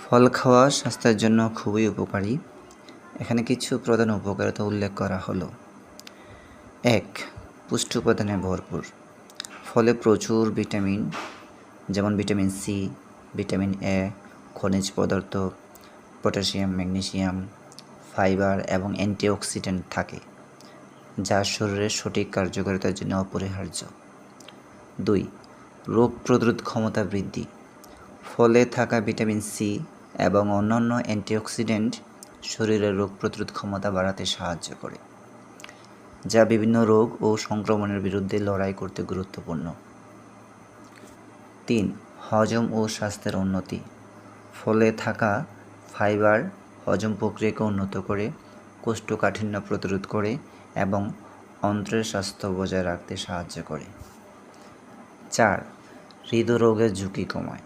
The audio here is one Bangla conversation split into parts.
ফল খাওয়া স্বাস্থ্যের জন্য খুবই উপকারী। এখানে কিছু প্রধান উপকারিতা উল্লেখ করা হলো। ১. পুষ্টি উপাদানে ভরপুর। ফলে প্রচুর ভিটামিন যেমন ভিটামিন সি, ভিটামিন এ, খনিজ পদার্থ, পটাশিয়াম, ম্যাগনেসিয়াম, ফাইবার এবং অ্যান্টিঅক্সিডেন্ট থাকে, যা শরীরের সঠিক কার্যকারিতার জন্য অপরিহার্য। ২. রোগ প্রতিরোধ ক্ষমতা বৃদ্ধি। ফলে থাকা ভিটামিন সি এবং অন্যান্য অ্যান্টিঅক্সিডেন্ট শরীরের রোগ প্রতিরোধ ক্ষমতা বাড়াতে সাহায্য করে, যা বিভিন্ন রোগ ও সংক্রমণের বিরুদ্ধে লড়াই করতে গুরুত্বপূর্ণ। ৩. হজম ও স্বাস্থ্যের উন্নতি। ফলে থাকা ফাইবার হজম প্রক্রিয়াকে উন্নত করে, কোষ্ঠকাঠিন্য প্রতিরোধ করে এবং অন্ত্রের স্বাস্থ্য বজায় রাখতে সাহায্য করে। ৪. হৃদরোগের ঝুঁকি কমায়।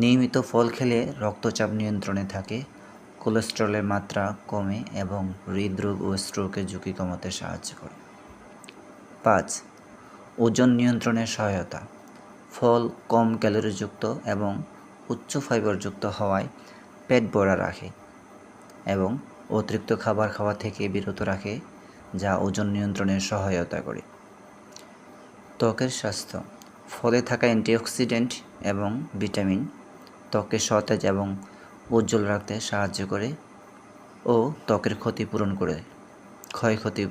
নিয়মিত ফল খেলে রক্তচাপ নিয়ন্ত্রণে থাকে, কোলেস্টেরলের মাত্রা কমে এবং হৃদরোগ ও স্ট্রোকের ঝুঁকি কমাতে সাহায্য করে। ৫. ওজন নিয়ন্ত্রণে সহায়তা। ফল কম ক্যালোরিযুক্ত এবং উচ্চ ফাইবারযুক্ত হওয়ায় পেট ভরা রাখে এবং অতিরিক্ত খাবার খাওয়া থেকে বিরত রাখে, যা ওজন নিয়ন্ত্রণে সহায়তা করে। ত্বকের স্বাস্থ্য। ফলে থাকা অ্যান্টিঅক্সিডেন্ট এবং ভিটামিন ত্বককে সতেজ এবং উজ্জ্বল রাখতে সাহায্য করে ও ত্বকের ক্ষতিপূরণ করে ক্ষয়ক্ষতি